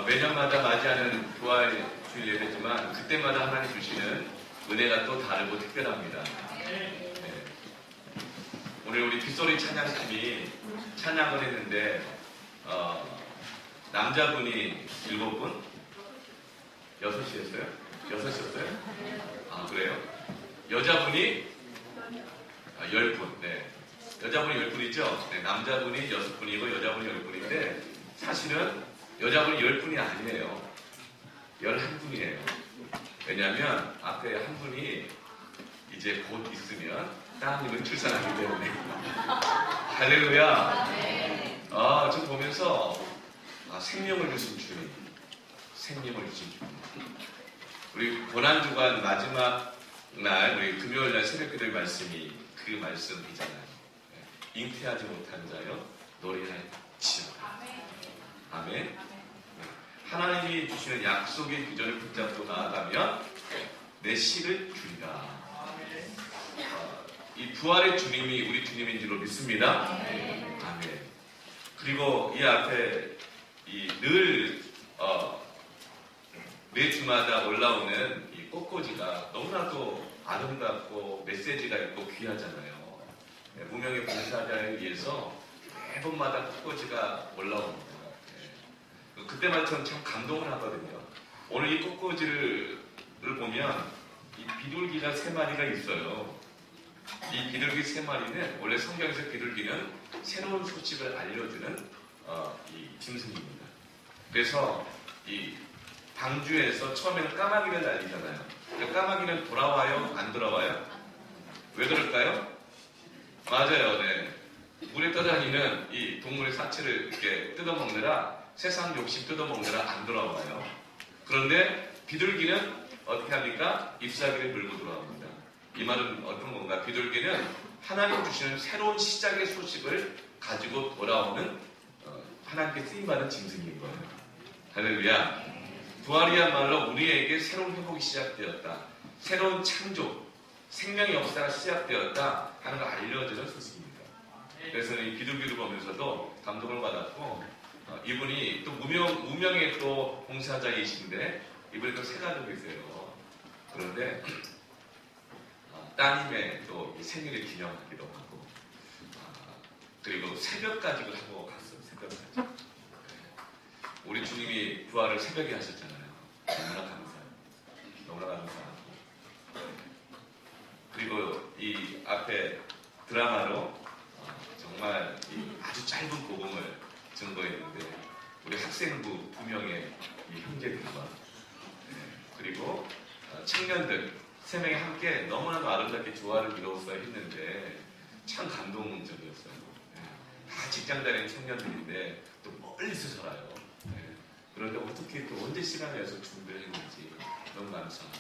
매년마다 맞이하는 부활 주일 예배지만 그때마다 하나님 주시는 은혜가 또 다르고 특별합니다. 네. 오늘 우리 빗소리 찬양팀이 찬양을 했는데 남자분이 7분? 6이었어요? 6이었어요? 아, 그래요? 여자분이 10분. 네. 여자분이 10분이죠? 네, 남자분이 6분이고 여자분이 10분인데 사실은 여자분이 10분이 아니에요. 11분이에요. 왜냐하면 앞에 한 분이 이제 곧 있으면 따님을 출산하기 때문에. 할렐루야. 저 보면서 생명을 주신 주님, 생명을 주신 주님. 우리 고난주간 마지막 날, 우리 금요일 날 새벽기도의 말씀이 그 말씀이잖아요. 잉태하지 못한 자여 노래할지어다. 아멘. 하나님이 주시는 약속의 비전을 붙잡고 나아가면 내 씨를 주리라. 이 부활의 주님이 우리 주님인 줄로 믿습니다. 아멘. 그리고 이 앞에 매 주마다 올라오는 이 꽃꽂이가 너무나도 아름답고 메시지가 있고 귀하잖아요. 무명의 봉사자에 의해서 매번마다 꽃꽂이가 올라옵니다. 그때마다 저는 참 감동을 하거든요. 오늘 이 꽃꽂이를 보면 이 비둘기가 3마리가 있어요. 이 비둘기 3마리는 원래 성경에서 비둘기는 새로운 소식을 알려주는 이 짐승입니다. 그래서 이 방주에서 처음에는 까마귀를 날리잖아요. 까마귀는 돌아와요? 안 돌아와요? 왜 그럴까요? 맞아요. 네. 물에 떠다니는 이 동물의 사체를 이렇게 뜯어먹느라 세상 욕심 뜯어먹느라 안 돌아와요. 그런데 비둘기는 어떻게 합니까? 잎사귀를 물고 돌아옵니다. 이 말은 어떤 건가? 비둘기는 하나님 주시는 새로운 시작의 소식을 가지고 돌아오는 하나님께 쓰임받은 짐승인 거예요. 할렐루야. 부활이야말로 우리에게 새로운 회복이 시작되었다. 새로운 창조, 생명의 역사가 시작되었다 하는 걸 알려주는 소식입니다. 그래서 이 비둘기를 보면서도 감동을 받았고 이분이 또 무명의 또 봉사자이신데 이분이 또 새가 되고 있어요. 그런데 따님의 또 생일을 기념하기도 하고 그리고 새벽까지도 하고 갔어요. 새벽까지. 우리 주님이 부활을 새벽에 하셨잖아요. 너무나 감사해요. 너무나 감사하고 그리고 이 앞에 드라마로 정말 아주 짧은 복음을 증거했는데 우리 학생부 2명의 이 형제들과 그리고 청년들 3명이 함께 너무나도 아름답게 조화를 이루어서 했는데 참 감동적이었어요. 다 직장 다니는 청년들인데 또 멀리서 살아요. 그런데 어떻게 또 언제 시간을 내서 준비를 했는지 너무 감사하고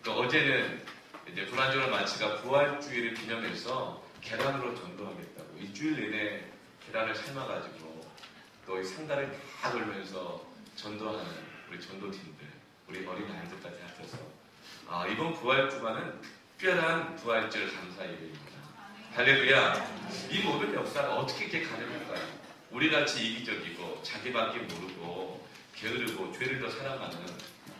또 어제는 이제 불안전을 마치가 부활주의를 기념해서 계란으로 전도하겠다고 일주일 내내 계란을 삶아가지고 또 이 상가를 다 돌면서 전도하는 우리 전도팀들, 우리 어린 아이들까지 하셔서 이번 부활주간은 특별한 부활절 감사 예배입니다. 할렐루야. 이 모든 역사가 어떻게 이렇게 가능할까요? 우리같이 이기적이고 자기밖에 모르고 게으르고 죄를 더 사랑하는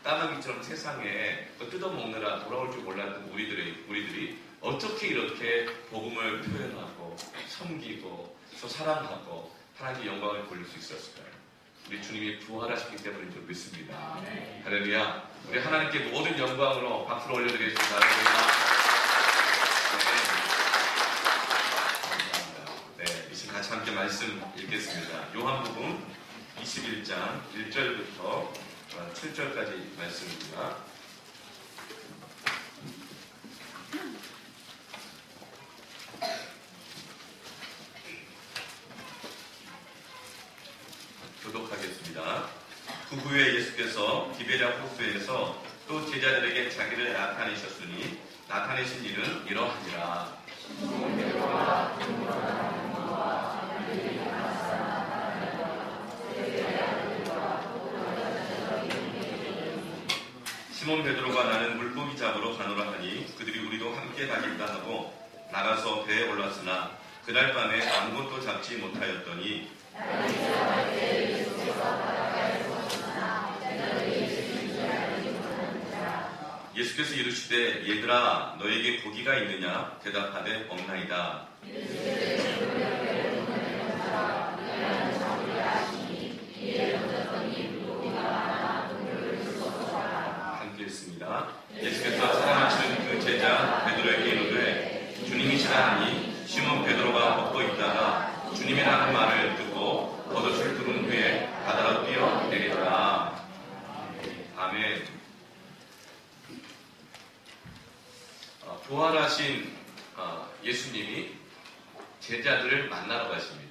까마귀처럼 세상에 뜯어먹느라 돌아올 줄 몰랐던 우리들이 어떻게 이렇게 복음을 표현하고 섬기고 또 사랑하고 하나님의 영광을 돌릴 수 있었을까요? 우리 주님이 부활하셨기 때문인 줄 믿습니다. 할렐루야. 우리 하나님께 모든 영광으로 박수를 올려드리겠습니다. 할렐루야. 네, 이제 같이 함께 말씀 읽겠습니다. 요한복음 21장 1절부터 7절까지 말씀입니다. 교독하겠습니다. 그 후에 예수께서 디베랴 호수에서 또 제자들에게 자기를 나타내셨으니 나타내신 일은 이러하니라. 시몬 베드로가 나는 물고기 잡으러 가노라 하니 그들이 우리도 함께 가겠다 하고 나가서 배에 올랐으나 그날 밤에 아무것도 잡지 못하였더니 예수께서 이르시되 얘들아 너에게 고기가 있느냐 대답하되 없나이다. 함께 읽습니다. 예수께서 찾아가시는 그 제자 베드로에게 이르되 주님이시라니 시몬 베드로가 걷고 있다가 주님이라는 말을 듣고 겉옷을 두른 후에 바다로 뛰어내리더라. 아멘. 부활하신 예수님이 제자들을 만나러 가십니다.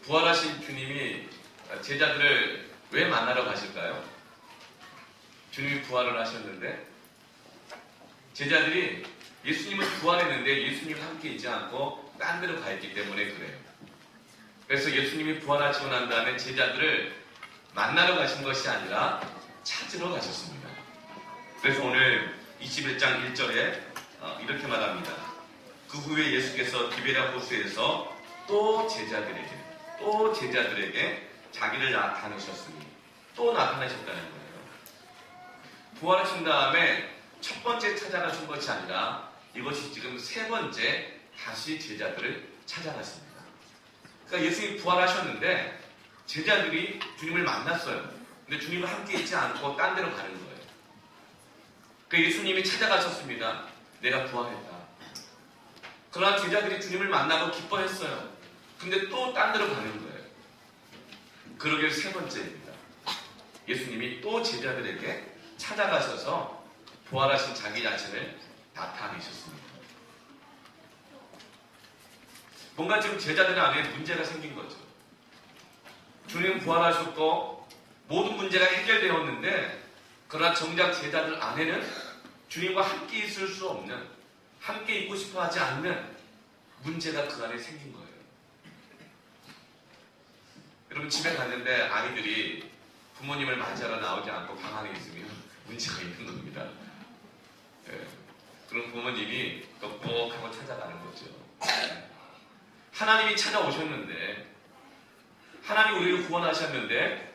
부활하신 주님이 제자들을 왜 만나러 가실까요? 주님이 부활을 하셨는데 제자들이 예수님은 부활했는데 예수님과 함께 있지 않고 딴 데로 가 있기 때문에 그래요. 그래서 예수님이 부활하시고 난 다음에 제자들을 만나러 가신 것이 아니라 찾으러 가셨습니다. 그래서 오늘 21장 1절에 이렇게 말합니다. 그 후에 예수께서 디베랴 호수에서 또 제자들에게 자기를 나타내셨으니 또 나타나셨다는 거예요. 부활하신 다음에 첫 번째 찾아가신 것이 아니라 이것이 지금 세 번째 다시 제자들을 찾아갔습니다. 그러니까 예수님이 부활하셨는데 제자들이 주님을 만났어요. 근데 주님과 함께 있지 않고 딴 데로 가는 거예요. 그러니까 예수님이 찾아가셨습니다. 내가 부활했다. 그러나 제자들이 주님을 만나고 기뻐했어요. 근데 또 딴 데로 가는 거예요. 그러게 세 번째입니다. 예수님이 또 제자들에게 찾아가셔서 부활하신 자기 자신을 나타내셨습니다. 뭔가 지금 제자들 안에 문제가 생긴 거죠. 주님은 부활하셨고 모든 문제가 해결되었는데 그러나 정작 제자들 안에는 주님과 함께 있을 수 없는, 함께 있고 싶어 하지 않는 문제가 그 안에 생긴 거예요. 여러분 집에 갔는데 아이들이 부모님을 맞이하러 나오지 않고 방 안에 있으면 문제가 있는 겁니다. 네. 그럼 부모님이 꼭 하고 찾아가는 거죠. 하나님이 찾아오셨는데 하나님 우리를 구원하셨는데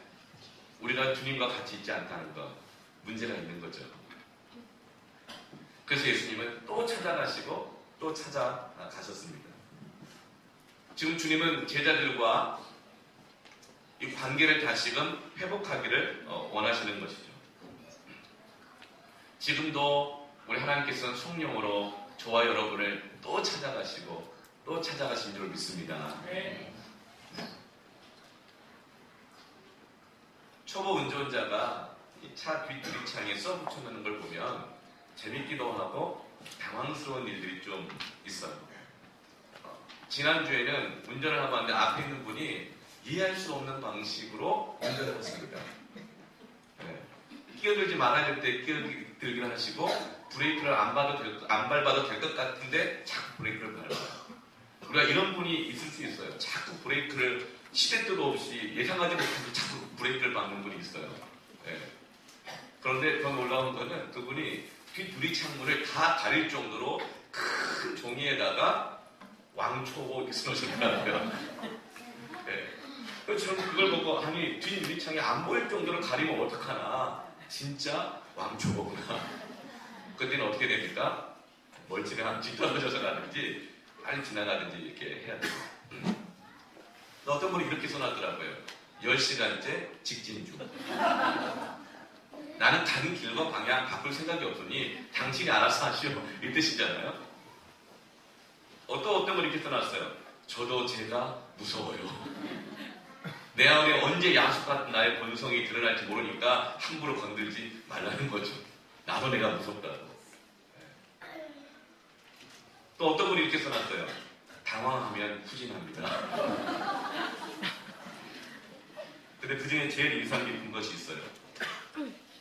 우리가 주님과 같이 있지 않다는 것, 문제가 있는 거죠. 그래서 예수님은 또 찾아가시고 또 찾아가셨습니다. 지금 주님은 제자들과 이 관계를 다시금 회복하기를 원하시는 것이죠. 지금도 우리 하나님께서는 성령으로 저와 여러분을 또 찾아가시고 또 찾아가신 줄 믿습니다. 네. 초보 운전자가 이 차 뒷유리창에 써 붙여놓는 걸 보면 재밌기도 하고 당황스러운 일들이 좀 있어요. 지난주에는 운전을 하고 왔는데 앞에 있는 분이 이해할 수 없는 방식으로 운전을 했습니다. 네. 끼어들지 말아야 될 때 끼어들기를 하시고 브레이크를 안 밟아도 될 것 같은데 자꾸 브레이크를 밟아요. 우리가 이런 분이 있을 수 있어요. 자꾸 브레이크를 시대 때도 없이 예상하지 못해서 자꾸 브레이크를 밟는 분이 있어요. 네. 그런데 더 놀라운 거는 그분이 뒷유리 창문을 다 가릴 정도로 큰 종이에다가 왕초보 이렇게 써놓으셨더라고요. 네. 그래서 저는 그걸 보고 아니 뒷유리창이 안 보일 정도로 가리면 어떡하나. 진짜 왕초보구나. 그때는 어떻게 됩니까? 멀찌감치 뒤떨어져서 가든지 빨리 지나가든지 이렇게 해야 돼요. 어떤 분이 이렇게 써놨더라고요. 10시간째 직진 중. 나는 가는 길과 방향 바꿀 생각이 없으니 당신이 알아서 하시오. 이 뜻이잖아요. 어떤 분이 이렇게 써놨어요. 저도 제가 무서워요. 내 안에 언제 야수 같은 나의 본성이 드러날지 모르니까 함부로 건들지 말라는 거죠. 나도 내가 무섭다고. 또 어떤 분이 이렇게 써놨어요. 당황하면 후진합니다. 근데 그 중에 제일 인상 깊은 것이 있어요.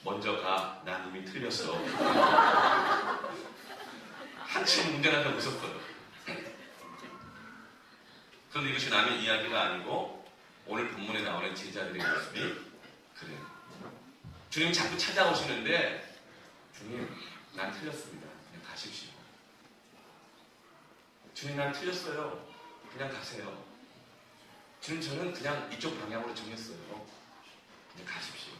먼저 가, 난 이미 틀렸어. 한참 운전하다 무섭거든. 그런데 이것이 남의 이야기가 아니고 오늘 본문에 나오는 제자들의 모습이 그래요. 주님 자꾸 찾아오시는데 주님, 난 틀렸습니다. 그냥 가십시오. 주님, 난 틀렸어요. 그냥 가세요. 주님 저는 그냥 이쪽 방향으로 정했어요. 그냥 가십시오.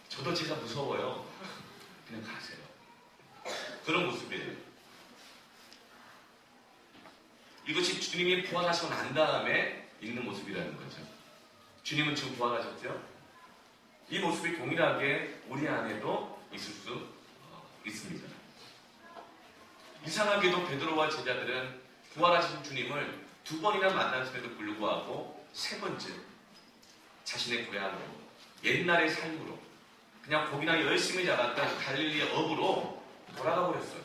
저도 제가 무서워요. 그냥 가세요. 그런 모습이에요. 이것이 주님이 부활하시고 난 다음에 있는 모습이라는 거죠. 주님은 지금 부활하셨죠? 이 모습이 동일하게 우리 안에도 있을 수 있습니다. 이상하게도 베드로와 제자들은 부활하신 주님을 2번이나 만났음에도 불구하고 3번째 자신의 고향으로, 옛날의 삶으로, 그냥 거기나 열심히 자랐던 갈릴리의 업으로 돌아가 버렸어요.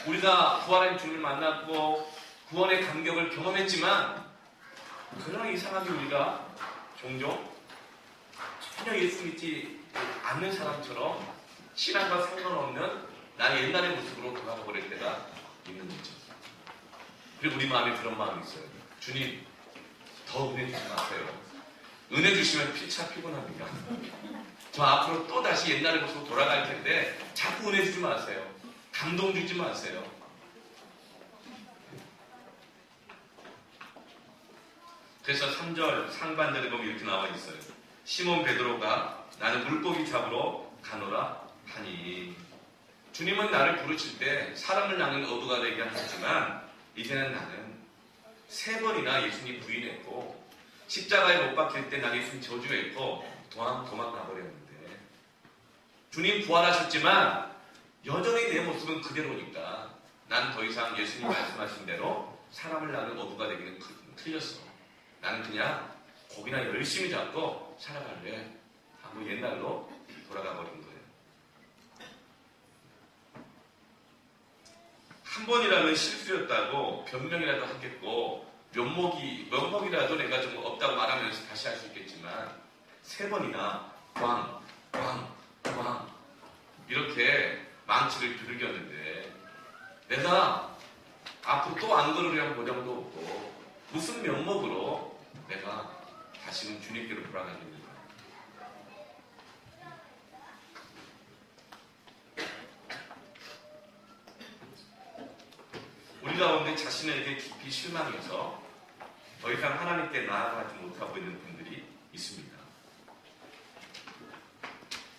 우리가 부활한 주님을 만났고 구원의 감격을 경험했지만, 그러나 이상하게 우리가 종종 전혀 예수 믿지 않는 사람처럼 신앙과 상관없는 나의 옛날의 모습으로 돌아가 버릴 때가 있는 거죠. 그리고 우리 마음에 그런 마음이 있어요. 주님, 더 은혜 주지 마세요. 은혜 주시면 피차 피곤합니다. 저 앞으로 또 다시 옛날의 모습으로 돌아갈 텐데 자꾸 은혜 주지 마세요. 감동 주지 마세요. 그래서 3절 상반절에 보면 이렇게 나와 있어요. 시몬 베드로가 나는 물고기 잡으러 가노라 하니, 주님은 나를 부르실 때 사람을 낳는 어부가 되게 하셨지만 이제는 나는 3번이나 예수님 부인했고 십자가에 못 박힐 때 나는 예수님 저주했고 도망가 버렸는데, 주님 부활하셨지만 여전히 내 모습은 그대로니까 난 더 이상 예수님 말씀하신 대로 사람을 낳는 어부가 되기는 틀렸어. 나는 그냥 고기나 열심히 잡고 살아갈래 하고 옛날로 돌아가 버린 거예요. 한 번이라는 실수였다고 변명이라도 하겠고 면목이라도 내가 좀 없다고 말하면서 다시 할 수 있겠지만 3번이나 꽝 이렇게 망치를 두들겼는데 내가 앞으로 또 안 걸으려는 보장도 없고 무슨 면목으로 내가 다시는 주님께로 돌아가겠는가. 우리 가운데 자신에게 깊이 실망해서 더 이상 하나님께 나아가지 못하고 있는 분들이 있습니다.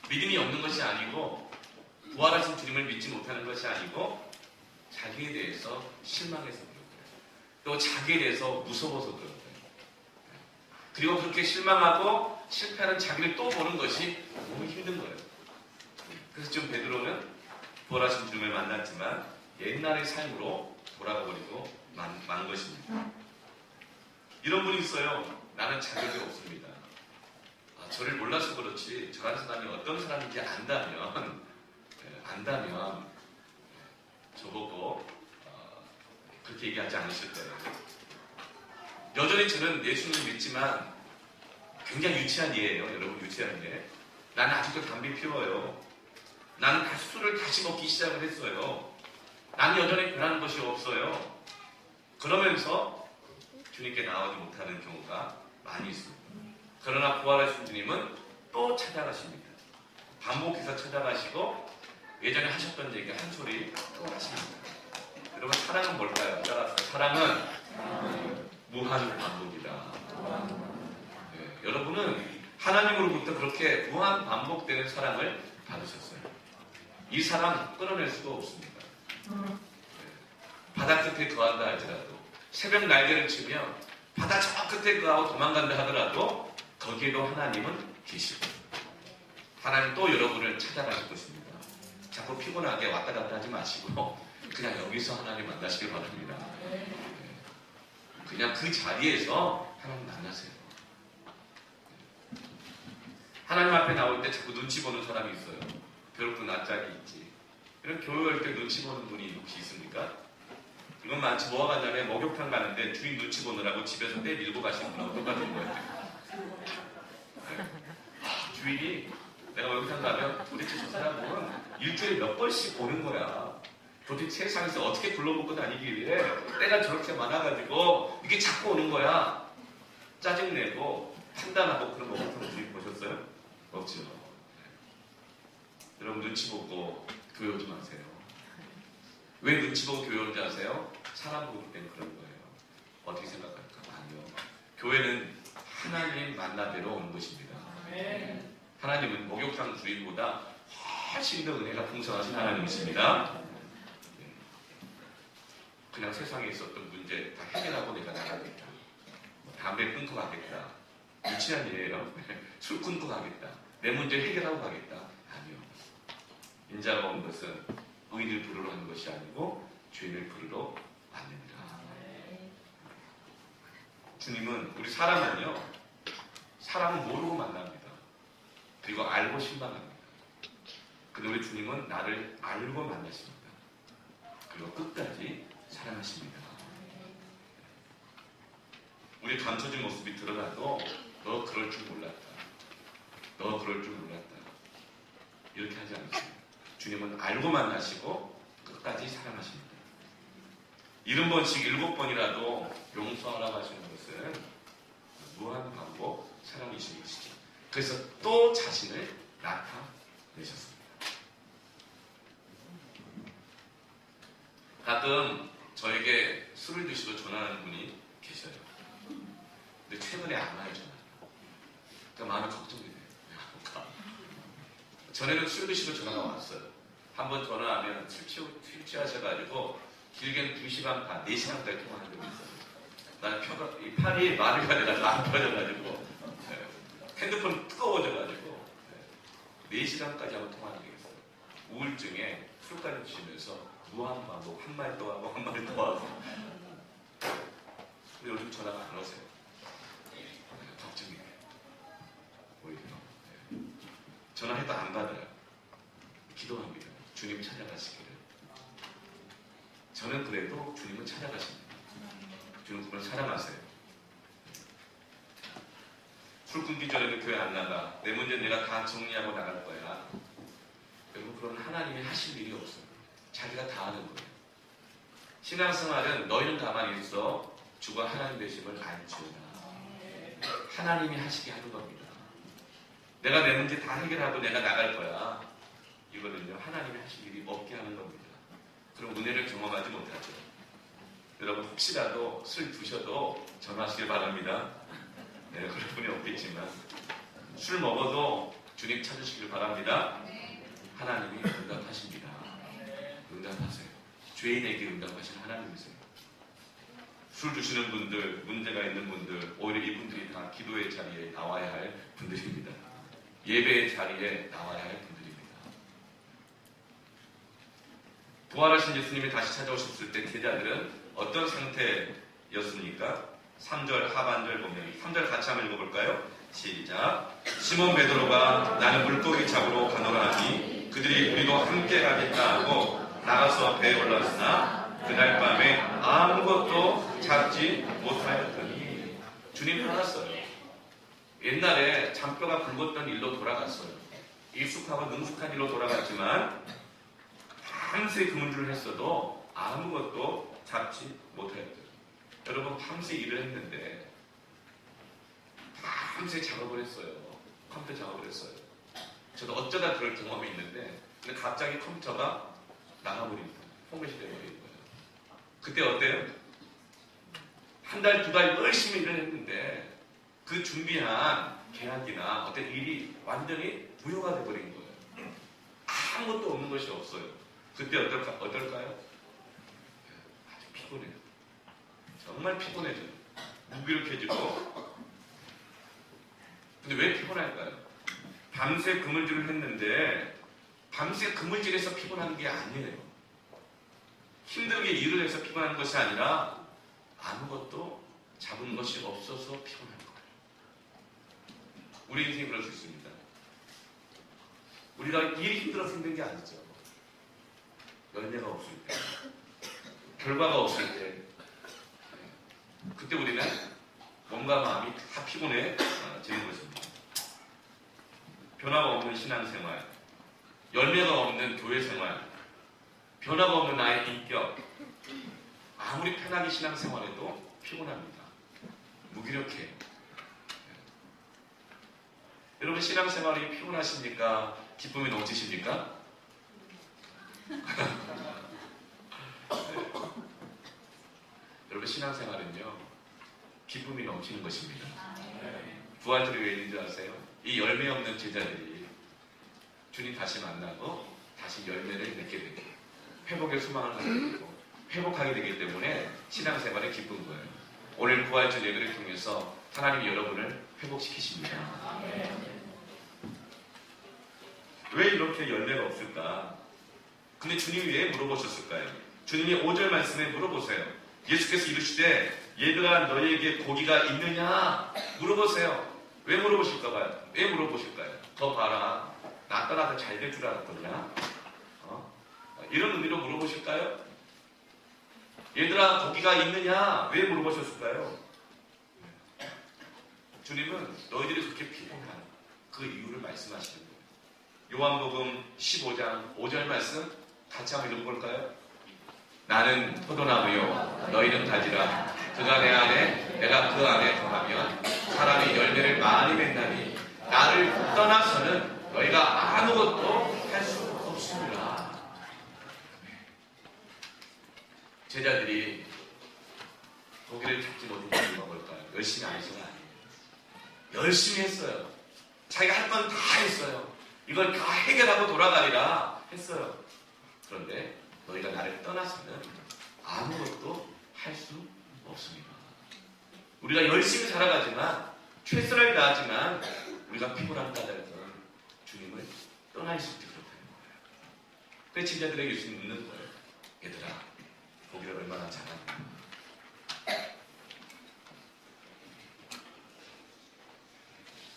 믿음이 없는 것이 아니고 부활하신 주님을 믿지 못하는 것이 아니고 자기에 대해서 실망해서 그런 거예요. 또 자기에 대해서 무서워서 그런 거예요. 그리고 그렇게 실망하고 실패하는 자기를 또 보는 것이 너무 힘든 거예요. 그래서 지금 베드로는 부활하신 주님을 만났지만 옛날의 삶으로 돌아가 버리고 만 것입니다. 이런 분이 있어요. 나는 자격이 없습니다. 저를 몰라서 그렇지 저라는 사람이 어떤 사람인지 안다면 저보고 그렇게 얘기하지 않으실 거예요. 여전히 저는 예수님을 믿지만 굉장히 유치한 예예요. 여러분, 유치한 예. 나는 아직도 담배 피워요. 나는 술을 다시 먹기 시작을 했어요. 나는 여전히 변하는 것이 없어요. 그러면서 주님께 나오지 못하는 경우가 많이 있습니다. 그러나 부활하신 주님은 또 찾아가십니다. 반복해서 찾아가시고 예전에 하셨던 얘기 한 소리 또 하십니다. 여러분, 사랑은 뭘까요? 따라서 사랑은 무한 반복이다. 네, 여러분은 하나님으로부터 그렇게 무한 반복되는 사랑을 받으셨어요. 이 사랑 끊어낼 수가 없습니다. 네, 바다 끝에 거한다 할지라도, 새벽 날개를 치면 바다 저 끝에 거하고 도망간다 하더라도 거기에도 하나님은 계시고 하나님 또 여러분을 찾아가실 것입니다. 자꾸 피곤하게 왔다 갔다 하지 마시고 그냥 여기서 하나님 만나시길 바랍니다. 그냥 그 자리에서 하나님 만나세요. 하나님 앞에 나올 때 자꾸 눈치 보는 사람이 있어요. 벼룩도 낯짝이 있지. 이런 교회 올 때 눈치 보는 분이 혹시 있습니까? 이건 마치 뭐가 같냐면 목욕탕 가는데 주인 눈치 보느라고 집에서 때 밀고 가시는 분하고 똑같은 거예요. 주인이 내가 목욕탕 가면 도대체 저 사람은 일주일에 몇 번씩 보는 거야. 도대체 세상에서 어떻게 굴러먹고 다니기 위해 때가 저렇게 많아가지고 이게 자꾸 오는 거야. 짜증내고 판단하고 그런 목욕탕 주인 보셨어요? 없죠. 여러분, 눈치 보고 교회 오지 마세요. 왜 눈치 보고 교회 오는지 아세요? 사람 보기 때문에 그런 거예요. 어떻게 생각할까? 아니요. 교회는 하나님 만나뵈러 오는 것입니다. 하나님은 목욕탕 주인보다 훨씬 더 은혜가 풍성하신 하나님이십니다. 그냥 세상에 있었던 문제 다 해결하고 내가 나가겠다. 담배 끊고 가겠다. 유치한 일이에요. 술 끊고 가겠다. 내 문제 해결하고 가겠다. 아니요. 인자가 온 것은 의인을 부르러 하는 것이 아니고 죄인을 부르러 왔느니라. 주님은 우리 사람은요. 사람은 모르고 만납니다. 그리고 알고 실망합니다. 근데 우리 주님은 나를 알고 만나십니다. 그리고 끝까지 사랑하십니다. 우리 감춰진 모습이 드러나도 너 그럴 줄 몰랐다. 너 그럴 줄 몰랐다. 이렇게 하지 않습니다. 주님은 알고 만나시고 끝까지 사랑하십니다. 70번씩 7번이라도 용서하라고 하시는 것은 무한 반복 사랑이신 것이죠. 그래서 또 자신을 나타내셨습니다. 가끔 저에게 술을 드시고 전화하는 분이 계셔요. 근데 최근에 안 와요, 전화. 그러니까 마음이 걱정이 돼요. 전에는 술 드시고 전화가 왔어요. 한번 전화하면 술 취하셔가지고 길게는 2시간 반, 4시간까지 통화하는 적이 있어요. 난 이 팔이 말을 가져가지고 안 펴져가지고 핸드폰 뜨거워져가지고 4시간까지 한번 통화하는 게 있어요. 우울증에 술까지 드시면서 무한반복 한 말 또 하고 한 말 또 하고. 근데 요즘 전화가 안 오세요. 걱정이 돼요. 오히려 전화해도 안 받아요. 기도합니다. 주님 찾아가시기를. 저는 그래도 주님은 찾아가십니다. 주님 그걸 사랑하세요. 술 끊기 전에는 교회 안 나가. 내 문제는 내가 다 정리하고 나갈 거야. 여러분 그런 하나님이 하실 일이 없어요. 자기가 다 하는 거예요. 신앙생활은 너희는 가만히 있어 주가 하나님 되심을 알지어다. 하나님이 하시게 하는 겁니다. 내가 내 문제 다 해결하고 내가 나갈 거야. 이거는요 하나님이 하실 일이 없게 하는 겁니다. 그럼 은혜를 경험하지 못하죠. 여러분 혹시라도 술 드셔도 전화하시길 바랍니다. 네, 그럴 분이 없겠지만 술 먹어도 주님 찾으시길 바랍니다. 하나님이 응답하십니다. 응답하세요. 죄인에게 응답하시는 하나님이세요. 술 드시는 분들, 문제가 있는 분들, 오히려 이분들이 다 기도의 자리에 나와야 할 분들입니다. 예배의 자리에 나와야 할 분들입니다. 부활하신 예수님이 다시 찾아오셨을 때 제자들은 어떤 상태였습니까? 3절 하반절 보면 3절 같이 한번 읽어볼까요? 시작. 시몬 베드로가 나는 물고기 잡으러 가노라 하니 그들이 우리도 함께 가겠다 하고 나가서 배에 올랐으나 그날 밤에 아무것도 잡지 못하였더니 주님 알았어요. 옛날에 잔뼈가 굵었던 일로 돌아갔어요. 익숙하고 능숙한 일로 돌아갔지만 밤새 그물질을 했어도 아무것도 잡지 못하였더니 여러분 밤새 일을 했는데 밤새 작업을 했어요. 컴퓨터 작업을 했어요. 저도 어쩌다 그럴 경험이 있는데 근데 갑자기 컴퓨터가 나가버린 거예요. 포맷이 돼버린 거예요. 그때 어때요? 한 달, 2달 열심히 일을 했는데 그 준비한 계약이나 어떤 일이 완전히 무효가 돼버린 거예요. 아무것도 없는 것이 없어요. 그때 어떨까요? 아주 피곤해요. 정말 피곤해져요. 무기력해지고. 근데 왜 피곤할까요? 밤새 그물질을 했는데 밤새 그물질에서 피곤한 게 아니에요. 힘들게 일을 해서 피곤한 것이 아니라 아무것도 잡은 것이 없어서 피곤한 거예요. 우리 인생이 그럴 수 있습니다. 우리가 일이 힘들어서 힘든 게 아니죠. 열매가 없을 때, 결과가 없을 때, 그때 우리는 몸과 마음이 다 피곤해지는 것입니다. 변화가 없는 신앙생활, 열매가 없는 교회생활, 변화가 없는 나의 인격, 아무리 편하게 신앙생활해도 피곤합니다. 무기력해요. 여러분 신앙생활이 피곤하십니까? 기쁨이 넘치십니까? 신앙생활은요, 기쁨이 넘치는 것입니다. 부활절이 왜 있는 줄 아세요? 이 열매 없는 제자들이 주님 다시 만나고 다시 열매를 맺게 되고 회복의 소망을 갖게 되고 회복하게 되기 때문에 신앙생활에 기쁜 거예요. 오늘 부활절 예배를 통해서 하나님이 여러분을 회복시키십니다. 왜 이렇게 열매가 없을까? 근데 주님이 왜 물어보셨을까요? 주님이 5절 말씀에 물어보세요. 예수께서 이르시되 얘들아 너희에게 고기가 있느냐? 물어보세요. 왜 물어보실까요? 왜 물어보실까요? 더 봐라. 나 떠나서 잘 될 줄 알았더냐? 이런 의미로 물어보실까요? 얘들아 고기가 있느냐? 왜 물어보셨을까요? 주님은 너희들이 그렇게 피곤한 그 이유를 말씀하시는 거예요. 요한복음 15장 5절 말씀 같이 한번 읽어볼까요? 나는 포도나무요 너희는 가지라. 그가 내 안에 내가 그 안에 거하면 사람이 열매를 많이 맺나니 나를 떠나서는 너희가 아무것도 할 수 없습니다. 제자들이 고기를 잡지 못한 이유가 뭘까요? 열심히 안 해서가 아니에요. 열심히 했어요. 자기가 할 건 다 했어요. 이걸 다 해결하고 돌아가리라 했어요. 그런데 너희가 나를 떠나서는 아무것도 할 수 없습니다. 우리가 열심히 살아가지만 최선을 다하지만 우리가 피곤한 까닭은 주님을 떠나 있을 때 그렇다는 거예요. 그래서 제자들에게 예수님 묻는 거예요. 얘들아 고기를 얼마나 잘하냐?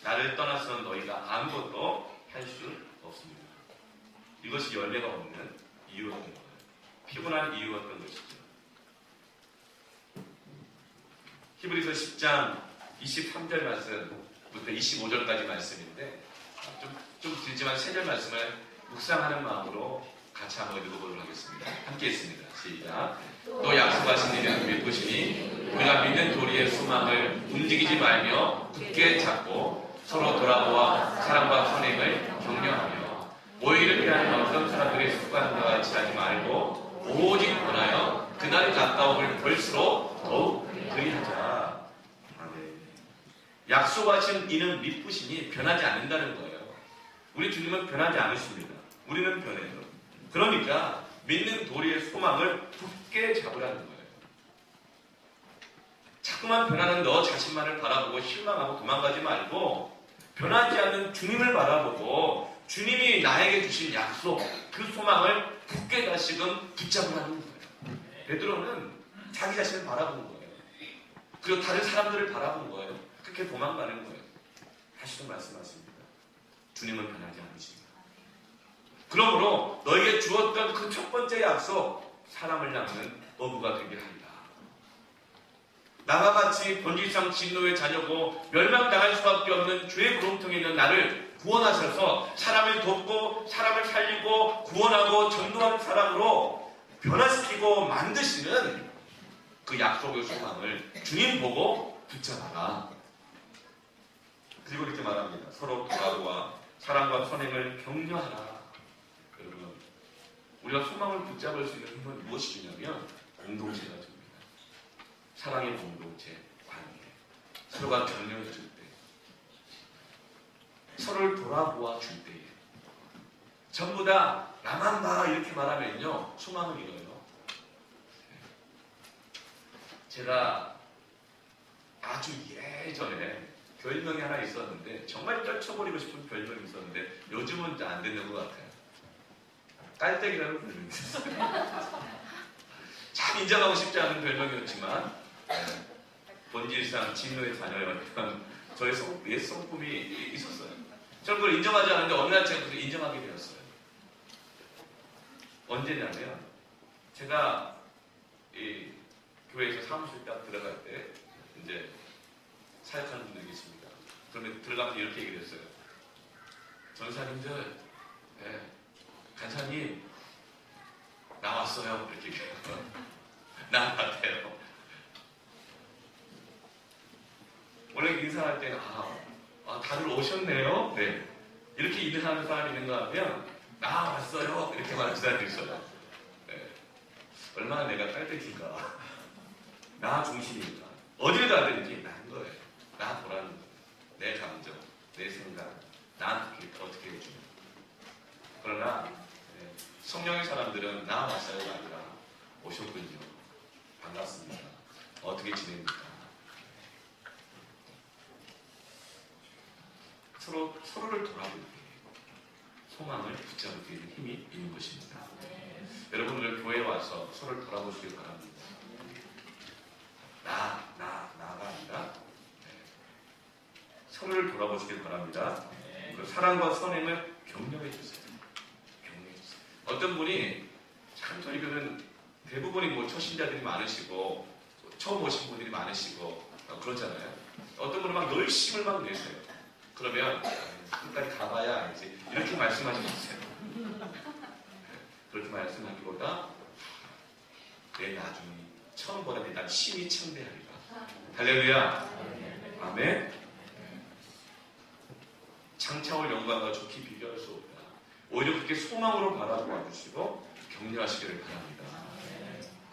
나를 떠나서는 너희가 아무것도 할 수 없습니다. 이것이 열매가 없는 이유였던 거예요. 피곤한 이유였던 것이죠. 히브리서 10장 23절 말씀부터 25절까지 말씀인데 좀 길지만 3절 말씀을 묵상하는 마음으로 같이 한번 읽어보도록 하겠습니다. 함께 있습니다. 시작. 또 약속하신 이는 믿으시니 우리가 믿는 도리의 소망을 움직이지 말며 굳게 잡고 서로 돌아보아 사랑과 선행을 격려하며 오히려 피하는 어떤 사람들의 습관과 같이 하지 말고 오직 원하여 그날이 가까움을 볼수록 더욱 그리하자. 약속하신 이는 믿으시니 변하지 않는다는 거예요. 우리 주님은 변하지 않으십니다. 우리는 변해요. 그러니까 믿는 도리의 소망을 굳게 잡으라는 거예요. 자꾸만 변하는 너 자신만을 바라보고 실망하고 도망가지 말고 변하지 않는 주님을 바라보고 주님이 나에게 주신 약속, 그 소망을 굳게 다시금 붙잡으라는 거예요. 베드로는 자기 자신을 바라보는 거예요. 그리고 다른 사람들을 바라보는 거예요. 그렇게 도망가는 거예요. 다시도 말씀하십니다. 주님은 변하지 않으십니다. 그러므로 너에게 주었던 그 첫 번째 약속, 사람을 낳는 어부가 되게 하리라. 나와 같이 본질상 진노의 자녀고 멸망당할 수밖에 없는 죄의 구렁텅이에 있는 나를 구원하셔서 사람을 돕고 사람을 살리고 구원하고 전도하는 사람으로 변화시키고 만드시는 그 약속의 소망을 주님 보고 붙잡아라. 그리고 이렇게 말합니다. 서로 돌아보아 사랑과 선행을 격려하라. 여러분, 우리가 소망을 붙잡을 수 있는 힘은 무엇이 주냐면 공동체가 줍니다. 사랑의 공동체, 관계, 서로가 격려해 줄 때, 서로를 돌아보아 줄 때에, 전부 다 나만 봐 이렇게 말하면요 소망은 이거예요. 제가 아주 예전에 별명이 하나 있었는데 정말 떨쳐버리고 싶은 별명이 있었는데 요즘은 안 되는 것 같아요. 깔때기라는 별명이 있었어요. 참 인정하고 싶지 않은 별명이었지만 본질상 진노의 자녀였던 저의 옛 성품이 있었어요. 저는 그걸 인정하지 않았는데 어느 날 제가 그걸 인정하게 되었어요. 언제냐면 제가 이 교회에서 사무실 딱 들어갈 때 이제 사역하는 분들이 계십니다. 그런데 들어가면서 이렇게 얘기를 했어요. 전사님들, 간사님 나왔어요. 이렇게 얘기해요. 나왔대요. 원래 인사할 때는 다들 오셨네요. 네. 이렇게 인사하는 사람이 있는가 하면 나왔어요. 이렇게 말하는 사람이 있어요. 네. 얼마나 내가 깔때기인가. 나 중심이니까 어딜 가든지 나인 거예요. 나 보라는 거예요. 내 감정, 내 생각, 나한테 어떻게 해주냐. 그러나 성령의 사람들은 나 마사요가 아니라 오셨군요. 반갑습니다. 어떻게 지냅니까? 서로를 돌아볼 때 소망을 붙잡을 수 있는 힘이 있는 것입니다. 여러분들 교회에 와서 서로를 돌아보시길 바랍니다. 나가 아니라 서로를 돌아보시길 바랍니다. 사랑과 선행을 격려해 주세요. 격려해 주세요. 어떤 분이 참 저희들은 대부분이 뭐 초신자들이 많으시고 처음 오신 분들이 많으시고 그렇잖아요. 어떤 분은 막 열심을 막 내세요. 그러면 끝까지 가봐야 알지. 이렇게 말씀하지 마세요. 그렇게 말씀하기보다 내 나중에 처음보다 난 심히 창대하리라. 할렐루야. 아멘. 창차올 영광과 좋게 비교할 수 없다. 오히려 그렇게 소망으로 바라보아 주시고 격려하시기를 바랍니다.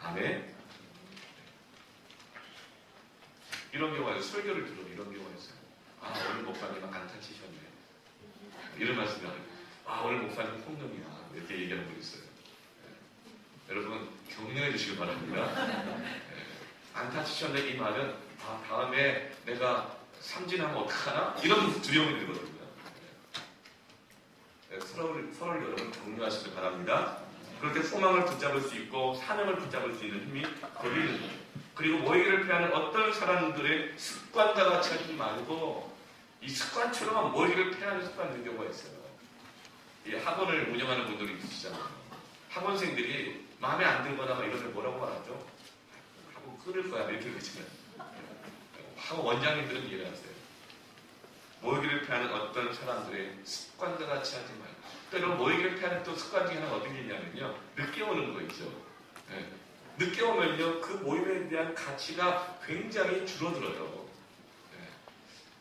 아멘. 이런 경우가 있어요. 설교를 들으면 이런 경우가 있어요. 오늘 목사님 안타 치셨네. 이런 말씀이 나와요. 오늘 목사님 콩놈이야. 이렇게 얘기하는 분 있어요. 여러분 격려해 주시기 바랍니다. 안타 치셨네 이 말은 다음에 내가 삼진하면 어떡하나? 이런 두려움이 들거든요. 서로를 여러분 격려하시길 바랍니다. 그렇게 소망을 붙잡을 수 있고 사명을 붙잡을 수 있는 힘이 거리는 거예요. 그리고 모이기를 피하는 어떤 사람들의 습관과 같이 하지 말고 이 습관처럼 모이기를 피하는 습관이 있는 경우가 있어요. 이 학원을 운영하는 분들이 있으시잖아요. 학원생들이 마음에 안 들거나 이러면 뭐라고 말하죠? 학원 끊을 거야 이렇게 그러시면 학원 원장님들은 이해를 하세요. 모이기를 피하는 어떤 사람들의 습관과 같이 하지 말고 때로 모이기를 피하는 또 습관 중에 하나가 어떤 게 있냐면요. 늦게 오는 거 있죠. 늦게 오면요. 그 모임에 대한 가치가 굉장히 줄어들어요.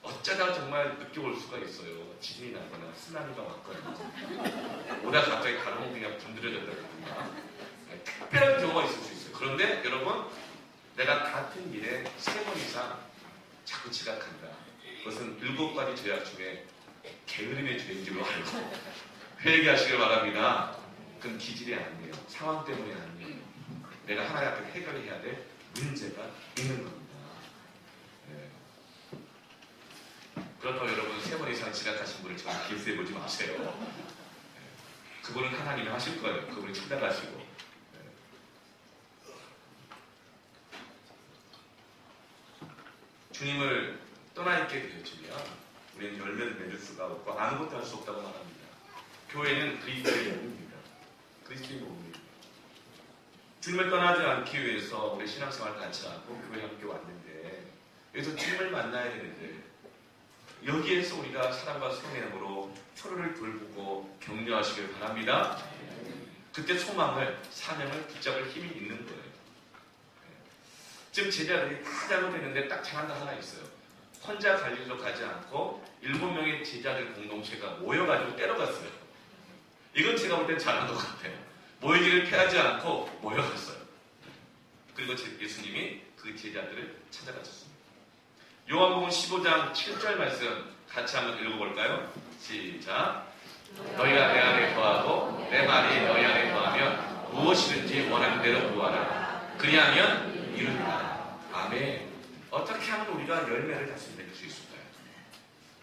어쩌다 정말 늦게 올 수가 있어요. 지진이 나거나 쓰나미가 왔거나 오다 갑자기 다른 공기가 분들여졌다거나 특별한 경우가 있을 수 있어요. 그런데 여러분 내가 같은 일에 3번 이상 자꾸 지각한다. 그것은 7가지 죄악 중에 게으름의 죄인 줄로 알고 회개하시길 바랍니다. 그건 기질이 아니에요. 상황 때문이 아니에요. 내가 하나님 앞에 해결해야 될 문제가 있는 겁니다. 그렇다고 여러분 3번 이상 지각하신 분을 저는 길세해보지 마세요. 그분은 하나님이 하실 거예요. 그분을 찾아가시고 주님을 떠나 있게 되어지면 우리는 열매를 맺을 수가 없고 아무것도 할 수 없다고 말합니다. 교회는 그리스도의 몸입니다. 그리스도의 몸입니다. 주님을 떠나지 않기 위해서 우리 신앙생활 같이 하고 교회 함께 왔는데 여기서 주님을 만나야 되는데 여기에서 우리가 사랑과 성령으로 서로를 돌보고 격려하시길 바랍니다. 그때 소망을 사명을 붙잡을 힘이 있는 거예요. 지금 제자들이 다 잘못했는데 딱 잘한 거 하나 있어요. 혼자 갈 일도 가지 않고 7명의 제자들 공동체가 모여가지고 때려갔어요. 이건 제가 볼 땐 잘한 것 같아요. 모이기를 피하지 않고 모여갔어요. 그리고 예수님이 그 제자들을 찾아가셨습니다. 요한복음 15장 7절 말씀 같이 한번 읽어볼까요? 시작. 너희가 내 안에 거하고 내 말이 너희 안에 거하면 무엇이든지 원하는 대로 구하라. 그리하면 이루리라. 아멘. 어떻게 하면 우리가 열매를 다시 맺을 수 있을까요?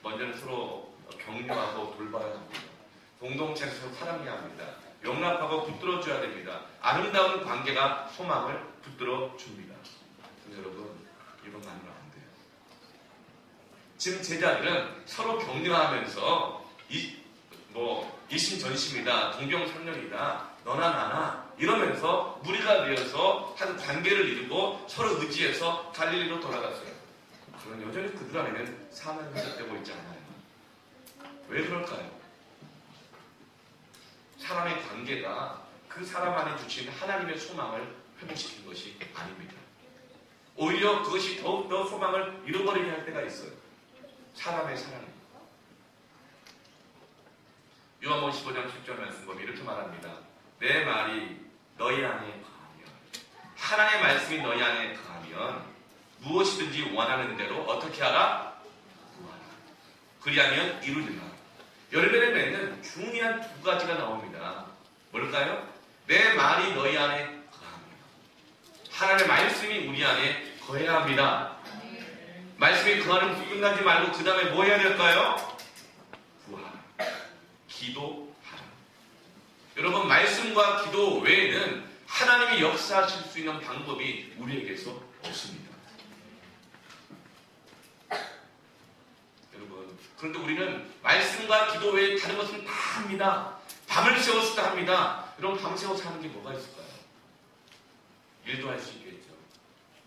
먼저는 서로 격려하고 돌봐야 합니다. 공동체에서 사랑해야 합니다. 용납하고 붙들어줘야 됩니다. 아름다운 관계가 소망을 붙들어줍니다. 근데 여러분 이것만으로 안 돼요. 지금 제자들은 서로 격려하면서 이심전심이다, 동병상련이다, 너나 나나 이러면서 무리가 되어서 한 관계를 이루고 서로 의지해서 갈릴리로 돌아갔어요. 그러나 여전히 그들 안에는 사명이 회복되고 있지 않아요. 왜 그럴까요? 사람의 관계가 그 사람 안에 주신 하나님의 소망을 회복시킨 것이 아닙니다. 오히려 그것이 더욱더 소망을 잃어버리게 할 때가 있어요. 사람의 사랑입니다. 요한복음 15장 10절 말씀 보면 이렇게 말합니다. 내 말이 너희 안에 거하면 하나님의 말씀이 너희 안에 거하면 무엇이든지 원하는 대로 어떻게 하라? 구하라. 그리하면 이루리라. 열매를 맺는 중요한 두 가지가 나옵니다. 뭘까요? 내 말이 너희 안에 거합니다. 하나님의 말씀이 우리 안에 거해야 합니다. 말씀이 거하는 끝나지 말고 그 다음에 뭐 해야 될까요? 구하라. 기도하라. 여러분, 말씀과 기도 외에는 하나님이 역사하실 수 있는 방법이 우리에게서 없습니다. 여러분, 그런데 우리는 말씀과 기도 외에 다른 것은 다 합니다. 밤을 새워서도 합니다. 여러분, 밤 새워서 하는 게 뭐가 있을까요? 일도 할 수 있겠죠.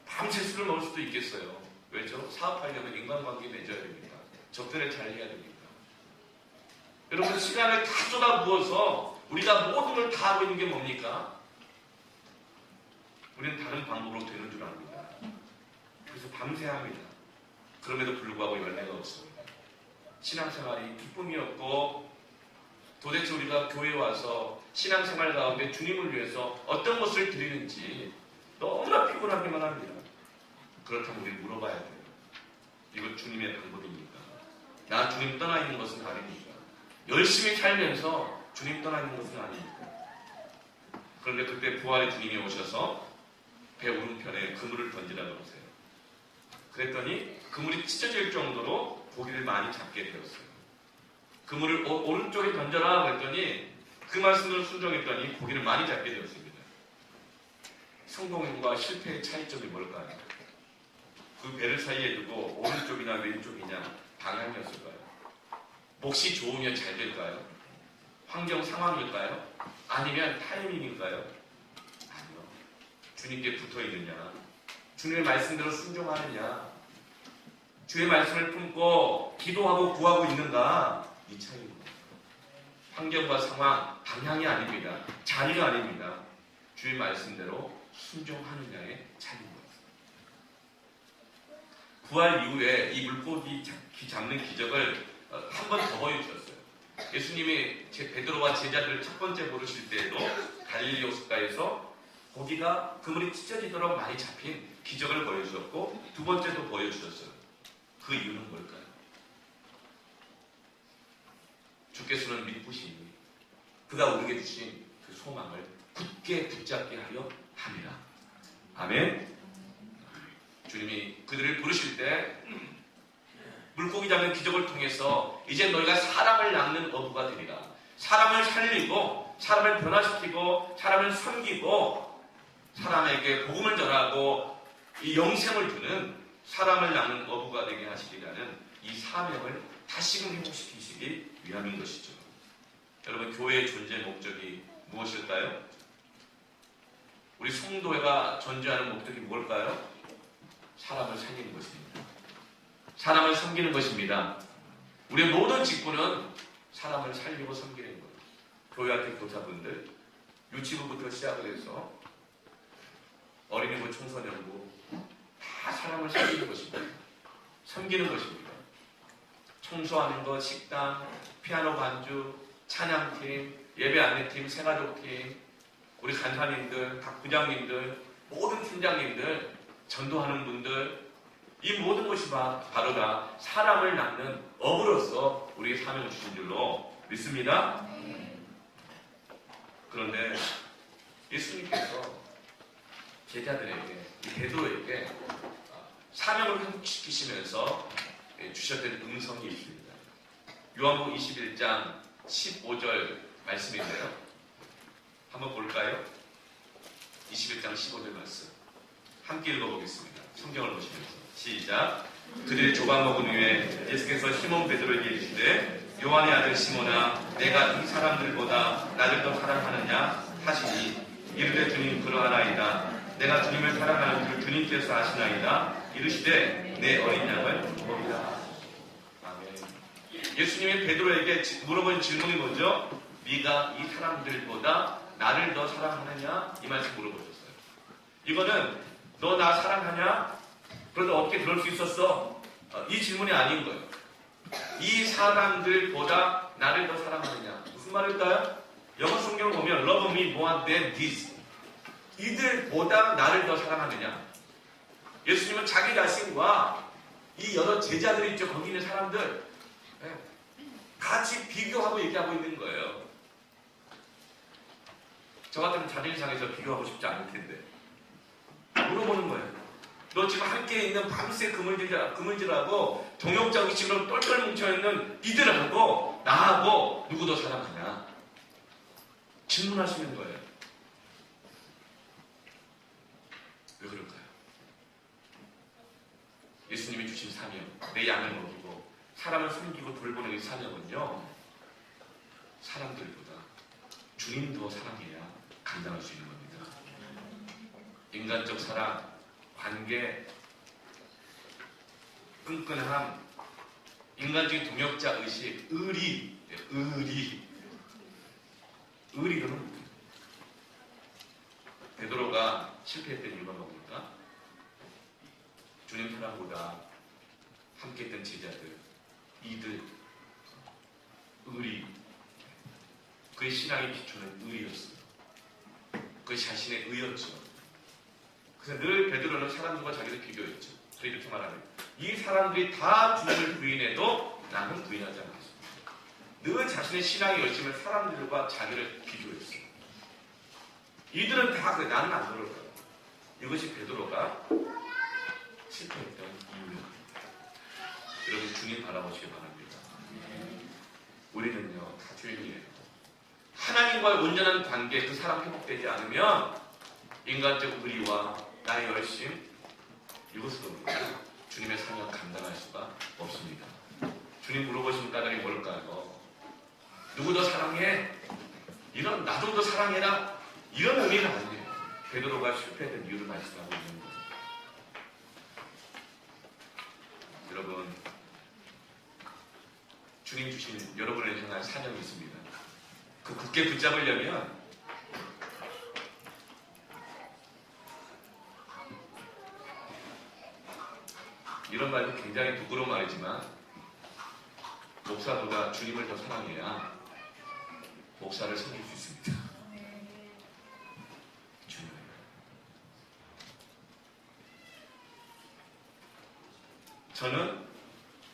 밤새 술을 먹을 수도 있겠어요. 왜죠? 사업하려면 인간관계 맺어야 됩니다. 적절히 잘 해야 됩니다. 여러분, 시간을 다 쏟아부어서 우리가 모든 걸 다 하고 있는 게 뭡니까? 우리는 다른 방법으로 되는 줄 압니다. 그래서 밤새 합니다. 그럼에도 불구하고 열매가 없습니다. 신앙생활이 기쁨이 없고 도대체 우리가 교회에 와서 신앙생활 가운데 주님을 위해서 어떤 것을 드리는지 너무나 피곤하기만 합니다. 그렇다면 우리 물어봐야 돼요. 이거 주님의 방법입니까? 나 주님 떠나 있는 것은 아닙니까? 열심히 살면서 주님 떠나 있는 것은 아닙니까? 그런데 그때 부활의 주님이 오셔서 배 오른편에 그물을 던지라 그러세요. 그랬더니 그물이 찢어질 정도로 고기를 많이 잡게 되었어요. 그물을 오른쪽에 던져라 그랬더니 그 말씀을 순종했더니 고기를 많이 잡게 되었습니다. 성공과 실패의 차이점이 뭘까요? 그 배를 사이에 두고 오른쪽이나 왼쪽이냐 방향이었을까요? 몫이 좋으면 잘 될까요? 환경 상황일까요? 아니면 타이밍일까요? 아니요. 주님께 붙어 있느냐? 주님의 말씀대로 순종하느냐? 주의 말씀을 품고 기도하고 구하고 있는가? 이 차이입니다. 환경과 상황, 방향이 아닙니다. 자리가 아닙니다. 주의 말씀대로 순종하느냐의 차이입니다. 부활 이후에 이 물고기 잡는 기적을 한 번 더 보여주셨어요. 예수님이 베드로와 제자들을 첫 번째 부르실 때에도 갈릴리 호숫가에서 고기가 그물이 찢어지도록 많이 잡힌 기적을 보여주셨고 두 번째도 보여주셨어요. 그 이유는 뭘까요? 주께서는 믿으시니 그가 우리에게 주신 그 소망을 굳게 붙잡게 하려 합니다. 아멘. 주님이 그들을 부르실 때 물고기 잡는 기적을 통해서 이제 너희가 사람을 낳는 어부가 되리라. 사람을 살리고 사람을 변화시키고 사람을 섬기고 사람에게 복음을 전하고 이 영생을 주는 사람을 낳는 어부가 되게 하시리라는 이 사명을 다시금 회복시키시기 위함인 것이죠. 여러분, 교회의 존재 목적이 무엇일까요? 우리 성도회가 존재하는 목적이 뭘까요? 사람을 살리는 것입니다. 사람을 섬기는 것입니다. 우리의 모든 직분은 사람을 살리고 섬기는 거예요. 교회학교 교사분들, 유치부부터 시작을 해서 어린이부, 청소년부 다 사람을 섬기는 것입니다. 섬기는 것입니다. 청소하는 것, 식당, 피아노 반주, 찬양팀, 예배 안내팀, 새가족팀, 우리 간사님들, 각 부장님들, 모든 팀장님들, 전도하는 분들, 이 모든 것이 바로 다 사람을 낳는 어부로서 우리에게 사명을 주신 줄로 믿습니다. 그런데 예수님께서 제자들에게, 베드로에게 사명을 회복시키시면서 주셨던 음성이 있습니다. 요한복음 21장 15절 말씀인데요. 한번 볼까요? 21장 15절 말씀. 함께 읽어보겠습니다. 성경을 보시면서. 시작. 그들이 조각 먹은 후에 예수께서 시몬 베드로에게 이르시되 요한의 아들 시몬아 내가 이 사람들보다 나를 더 사랑하느냐 하시니 이르되 주님 그러하나이다. 내가 주님을 사랑하는 줄 주님께서 아시나이다. 이르시되 내 어린 양을 먹이라. 아멘. 예수님이 베드로에게 물어본 질문이 뭐죠? 네가 이 사람들보다 나를 더 사랑하느냐? 이 말씀 물어보셨어요. 이거는 너 나 사랑하냐? 그런데 어떻게 그럴 수 있었어? 이 질문이 아닌 거예요. 이 사람들보다 나를 더 사랑하느냐? 무슨 말일까요? 영어 성경을 보면 love me more than this. 이들보다 나를 더 사랑하느냐? 예수님은 자기 자신과 이 여러 제자들이 있죠. 거기 있는 사람들 같이 비교하고 얘기하고 있는 거예요. 저 같으면 자존심상해서 비교하고 싶지 않을 텐데 물어보는 거예요. 너 지금 함께 있는 밤새 그물질하고 동역자 의식으로 똘똘 뭉쳐있는 이들하고 나하고 누구 더 사랑하냐? 질문하시는 거예요. 왜 그럴까요? 예수님이 주신 사명, 내 양을 먹이고 사람을 섬기고 돌보는 이 사명은요, 사람들보다 주님 더 사랑해야 감당할 수 있는 겁니다. 인간적 사랑, 관계, 끈끈함, 인간적인 동역자 의식, 의리로는 베드로가 실패했던 이유가 뭡니까? 주님 사랑보다 함께했던 제자들, 이들, 의리, 그의 신앙의 기초는 의리였어요. 그의 자신의 의였죠. 그래서 늘 베드로는 사람들과 자기를 비교했죠. 그래서 이렇게 말하는, 이 사람들이 다 주님을 부인해도 나는 부인하지 않겠습니다. 늘 자신의 신앙의 열심을 사람들과 자기를 비교했어요. 이들은 다 그래, 나는 안 그럴 거야. 이것이 베드로가 실패했던 이유입니다. 여러분, 주님 바라보시기 바랍니다. 우리는요, 다 주인이에요. 하나님과의 온전한 관계, 그 사랑 회복되지 않으면 인간적 의리와 나의 열심, 이것으로 주님의 사명 감당할 수가 없습니다. 주님 물어보시는 까닭이 뭘까요? 누구 더 사랑해? 이런, 나 좀 더 사랑해라? 이런 의미는 아니에요. 베드로가 실패했던 이유를 말씀하고 있는 거예요. 여러분, 주님 주신 여러분을 향한 사명이 있습니다. 그 굳게 붙잡으려면 이런 말도 굉장히 부끄러운 말이지만 목사보다 주님을 더 사랑해야 목사를 섬길 수 있습니다. 주님. 저는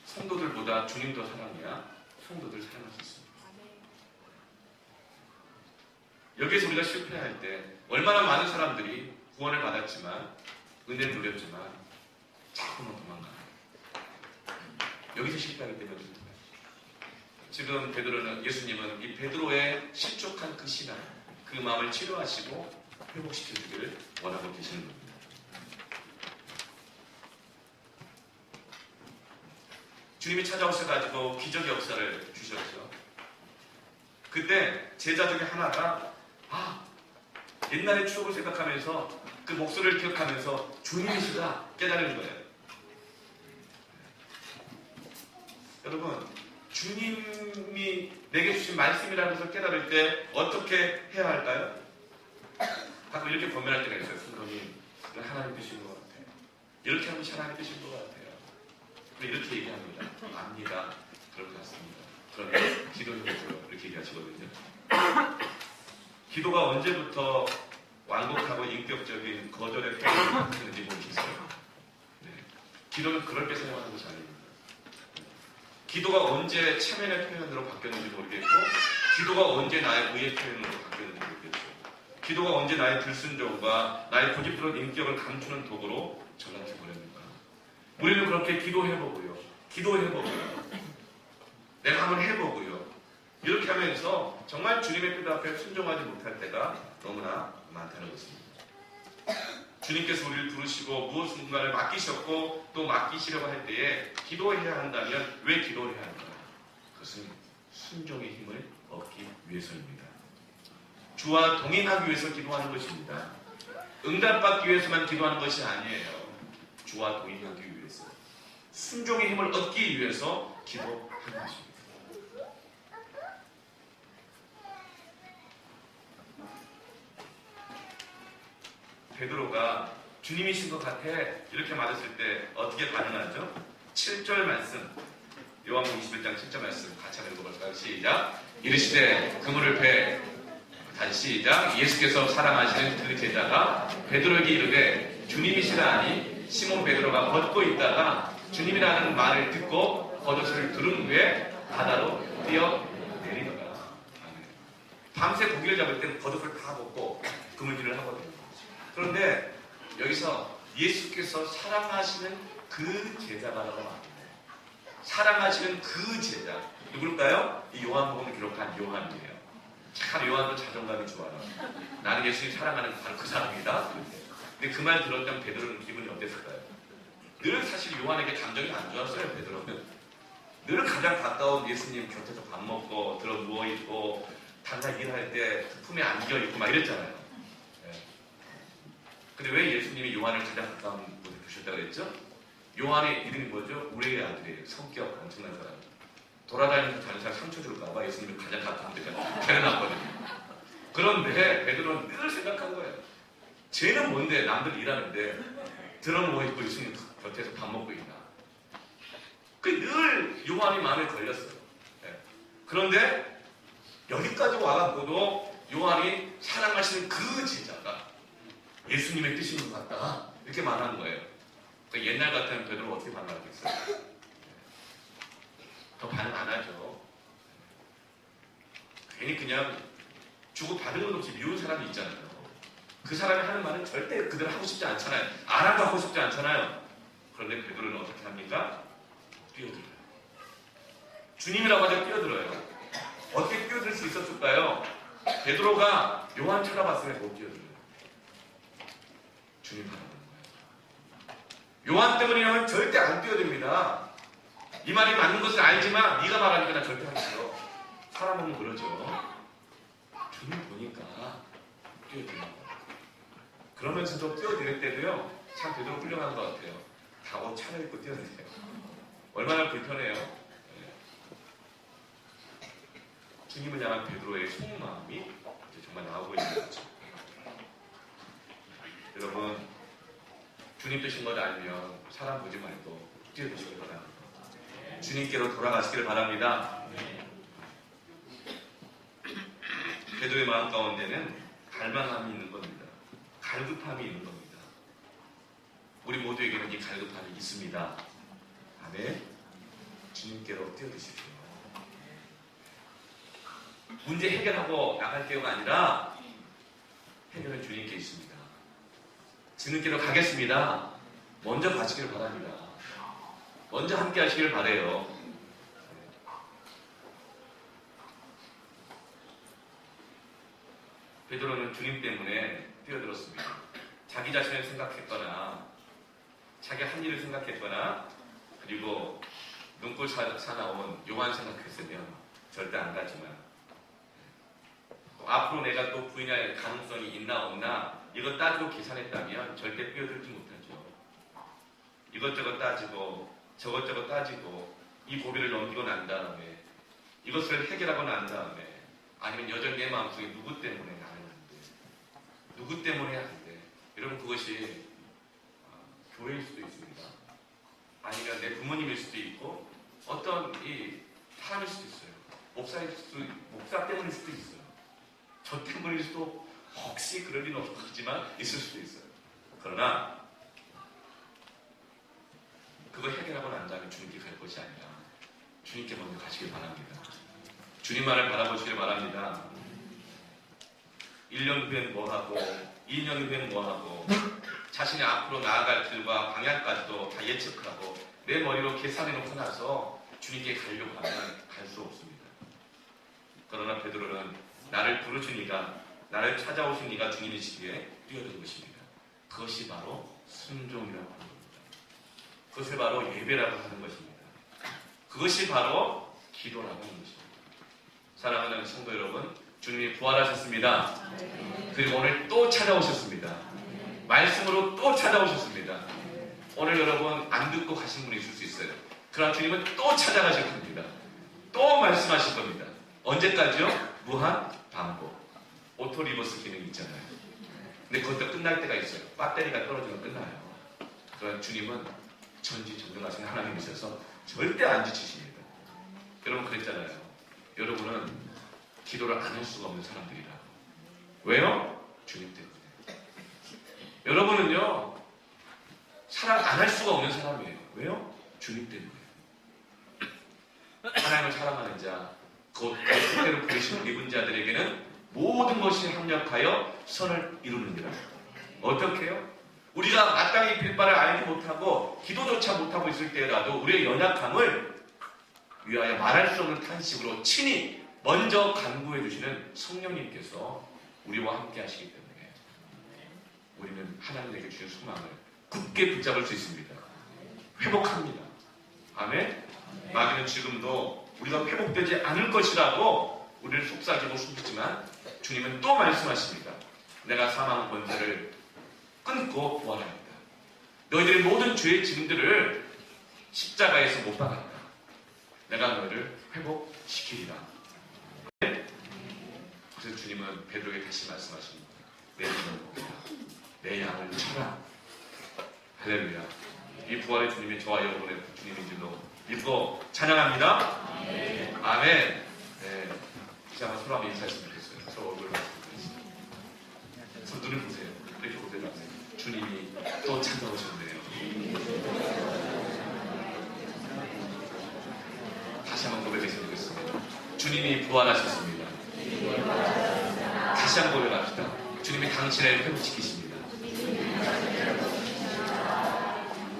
성도들보다 주님 더 사랑해야 성도들 사랑할 수 있습니다. 여기에서 우리가 실패할 때 얼마나 많은 사람들이 구원을 받았지만, 은혜를 누렸지만 자꾸만 도망가요. 여기서 실패하기 때문에 그렇습니다. 지금 베드로는, 예수님은 이 베드로의 실족한 그 신앙, 그 마음을 치료하시고 회복시켜주기를 원하고 계시는 겁니다. 주님이 찾아오셔가지고 기적의 역사를 주셨죠. 그때 제자 중에 하나가 옛날의 추억을 생각하면서 그 목소리를 기억하면서 주님이시다 깨달은 거예요. 여러분, 주님이 내게 주신 말씀이라는 것을 깨달을 때 어떻게 해야 할까요? 가끔 이렇게 고민할 때가 있어요. 성도님, 하나님 뜻인 것 같아요. 이렇게 하면 하나님 뜻인 것 같아요. 이렇게 얘기합니다. 압니다. 그럴 것 같습니다. 그러면 기도해보세요. 이렇게 얘기하시거든요. 기도가 언제부터 완곡하고 인격적인 거절의 표현을 바뀌는지 모르겠어요. 네. 기도는 그럴 때 사용하는 것이 아닙니다. 기도가 언제 체면의 표현으로 바뀌었는지 모르겠고, 기도가 언제 나의 의의 표현으로 바뀌었는지 모르겠죠. 기도가 언제 나의 불순종과 나의 고집스러운 인격을 감추는 도구로 전락해버렸는가. 우리는 그렇게 기도해보고요. 내가 한번 해보고요. 이렇게 하면서 정말 주님의 뜻 앞에 순종하지 못할 때가 너무나 많다는 것입니다. 주님께서 우리를 부르시고 무엇인가를 맡기셨고 또 맡기시려고 할 때에 기도해야 한다면 왜 기도해야 할까요? 그것은 순종의 힘을 얻기 위해서입니다. 주와 동행하기 위해서 기도하는 것입니다. 응답받기 위해서만 기도하는 것이 아니에요. 주와 동행하기 위해서, 순종의 힘을 얻기 위해서 기도하는 것입니다. 베드로가 주님이신 것 같아 이렇게 말했을 때 어떻게 반응하죠? 7절 말씀, 요한복음 21장 7절 말씀 같이 한번 읽어볼까요? 시작. 이르시되 그물을 베 다시 시작. 예수께서 사랑하시는 그 제자가 베드로에게 이르되 주님이시라 하니 시몬 베드로가 걷고 있다가 주님이라는 말을 듣고 겉옷을 두른 후에 바다로 뛰어내리더라. 밤새 고기를 잡을 때는 겉옷을 다 벗고 그물질을 하거든요. 그런데 여기서 예수께서 사랑하시는 그 제자라고 말합니다. 사랑하시는 그 제자. 누굴까요? 이 요한복음을 기록한 요한이에요. 참 요한도 자존감이 좋아요. 나는 예수님 사랑하는 바로 그 사람이다. 근데 그 말 들었던 베드로는 기분이 어땠을까요? 늘 사실 요한에게 감정이 안 좋았어요. 베드로는 늘 가장 가까운 예수님 곁에서 밥 먹고 들어 누워있고 당장 일할 때 품에 안겨있고 막 이랬잖아요. 근데 왜 예수님이 요한을 가장 가까운 곳에 두셨다고 그랬죠? 요한의 이름이 뭐죠? 우리의 아들이에요. 성격 엄청난 사람. 돌아다니면서 다른 사람 상처 줄까봐 예수님이 가장 가까운 데가 데려놨거든요. 그런데 베드로는 늘 생각한 거예요. 쟤는 뭔데 남들 일하는데 들어 누워있고 예수님 곁에서 밥 먹고 있나. 늘 요한이 마음에 걸렸어요. 그런데 여기까지 와갖고도 요한이 사랑하시는 그 제자가 예수님의 뜻인 것 같다. 이렇게 말하는 거예요. 그러니까 옛날 같으면 베드로 어떻게 반응하겠어요? 더 반응 안 하죠. 괜히 그냥 주고 받은 것 없이 미운 사람이 있잖아요. 그 사람이 하는 말은 절대 그대로 하고 싶지 않잖아요. 안 하고 싶지 않잖아요. 그런데 베드로는 어떻게 합니까? 뛰어들어요. 주님이라고 하자 뛰어들어요. 어떻게 뛰어들 수 있었을까요? 베드로가 요한 쳐다봤으면 못 뛰어들어요. 주님 바라보는 거예요. 요한 때문이라면 절대 안 뛰어듭니다. 이 말이 맞는 것은 알지만 네가 말하니까 나 절대 안 뛰어. 사람은 그러죠. 주님 보니까 뛰어드는 거예요. 그러면서도 뛰어들 때도요. 참 베드로 훌륭한 것 같아요. 다 옷 차려입고 뛰어드세요. 얼마나 불편해요. 주님을 향한 베드로의 속마음이 정말 나오고 있는 거죠. 여러분, 주님 뜻인 걸 알면 사람 보지 말고 뛰어드시길 바랍니다. 주님께로 돌아가시길 바랍니다. 베드로의 마음 가운데는 갈망함이 있는 겁니다. 갈급함이 있는 겁니다. 우리 모두에게는 이 갈급함이 있습니다. 아멘. 주님께로 뛰어드십시오. 문제 해결하고 나갈 때가 아니라 해결은 주님께 있습니다. 주님께로 가겠습니다. 먼저 가시길 바랍니다. 먼저 함께 하시길 바라요. 베드로는 주님 때문에 뛰어들었습니다. 자기 자신을 생각했거나 자기 한 일을 생각했거나 그리고 눈꼴 사나운 요한 생각했으면 절대 안 가지만 앞으로 내가 또 부인할 가능성이 있나 없나 이것 따지고 계산했다면 절대 뛰어들지 못하죠. 이것저것 따지고 저것저것 따지고 이 고비를 넘기고 난 다음에 이것을 해결하고 난 다음에 아니면 여전히 내 마음속에 누구 때문에 나는 안 돼. 누구 때문에 안 돼. 여러분 그것이 교회일 수도 있습니다. 아니면 내 부모님일 수도 있고 어떤 이 사람일 수도 있어요. 목사 때문일 수도 있어요. 저 때문일 수도 혹시 그럴 리는 없겠지만 있을 수도 있어요. 그러나 그거 해결하고 난 다음에 주님께 갈 것이 아니라 주님께 먼저 가시길 바랍니다. 주님만을 바라보시길 바랍니다. 1년 후엔 뭐하고 2년 후엔 뭐하고 자신이 앞으로 나아갈 길과 방향까지도 다 예측하고 내 머리로 계산해놓고 나서 주님께 가려고 하면 갈 수 없습니다. 그러나 베드로는 나를 부르신 이가 나를 찾아오신 이가 주님이시기에 뛰어든 것입니다. 그것이 바로 순종이라고 하는 겁니다. 그것을 바로 예배라고 하는 것입니다. 그것이 바로 기도라고 하는 것입니다. 사랑하는 성도 여러분, 주님이 부활하셨습니다. 그리고 오늘 또 찾아오셨습니다. 말씀으로 또 찾아오셨습니다. 오늘 여러분 안 듣고 가신 분이 있을 수 있어요. 그러나 주님은 또 찾아가실 겁니다. 또 말씀하실 겁니다. 언제까지요? 무한 반복. 오토 리버스 기능이 있잖아요. 근데 그것도 끝날 때가 있어요. 배터리가 떨어지면 끝나요. 그러나 주님은 전지전능하신 하나님이셔서 절대 안 지치십니다. 여러분 그랬잖아요. 여러분은 기도를 안 할 수가 없는 사람들이라고. 왜요? 주님 때문에. 여러분은요, 사랑 안 할 수가 없는 사람이에요. 왜요? 주님 때문에. 하나님을 사랑하는 자, 곧 그대로 부르신 믿은 자들에게는 모든 것이 합력하여 선을 이루느니라. 어떻게 해요? 우리가 마땅히 빌바를 알지 못하고 기도조차 못하고 있을 때라도 우리의 연약함을 위하여 말할 수 없는 탄식으로 친히 먼저 간구해 주시는 성령님께서 우리와 함께 하시기 때문에 우리는 하나님에게 주신 소망을 굳게 붙잡을 수 있습니다. 회복합니다. 아멘. 마귀는 지금도 우리가 회복되지 않을 것이라고 우리를 속삭이고 숨기지만 주님은 또 말씀하십니다. 내가 사망 권세를 끊고 부활합니다. 너희들의 모든 죄의 짐들을 십자가에서 못 박았다. 내가 너희를 회복시키리라. 그래서 주님은 베드로에게 다시 말씀하십니다. 내 손을 보라. 내 양을 쳐라. 할렐루야. 이 부활의 주님이 저와 여러분의 주님인 줄로 믿고 찬양합니다. 아멘. 네. 이제 한번 서로 한번 인사했으면 좋겠어요. 서로 얼굴을 보겠습니다. 서로 눈을 보세요. 이렇게 고백하세요. 주님이 또 찾아오셨네요. 다시 한번 고백했으면 좋겠습니다. 주님이 부활하셨습니다. 다시 한번 고백합시다. 주님이 당신을 회복시키십니다.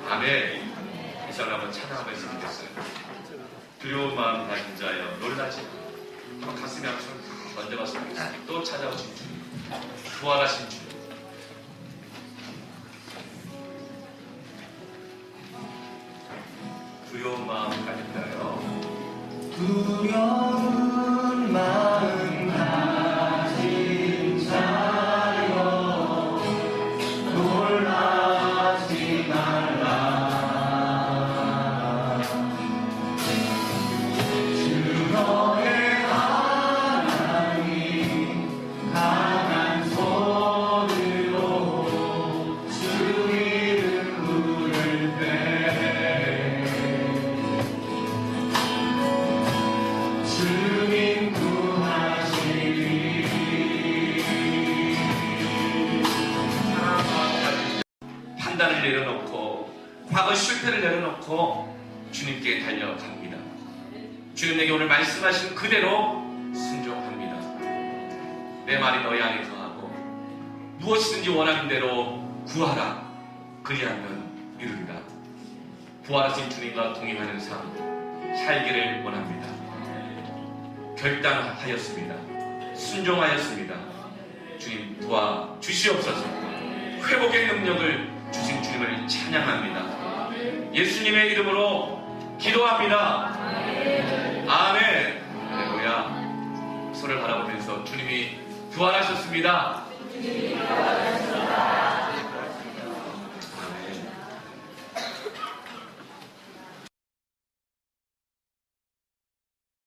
아멘. 이 시간 한번 찬양하며 했으면 좋겠어요. 두려운 마음 가진 자여 놀라지 마. 한번 가슴에 한번 던져봤습니다. 또 찾아오신 주님, 부활하신 주님. 두려운 마음 가진 자여 두려운 마음 가진 자여 놀라지 말라. 주 너의 하나님 강한 손으로 주 이름 부를 때 주님 구하시리. 판단을 내려놓고 과거 실패를 내려놓고 주님께 달려갑니다. 주님에게 오늘 말씀하신 그대로 순종합니다. 내 말이 너희 안에 거하고 무엇이든지 원하는 대로 구하라. 그리하면 이루리라. 부활하신 주님과 동행하는 삶 살기를 원합니다. 결단하였습니다. 순종하였습니다. 주님 도와주시옵소서. 회복의 능력을 주신 주님을 찬양합니다. 예수님의 이름으로 기도합니다. 아멘. 할렐루야. 손을 바라보면서 주님이 부활하셨습니다.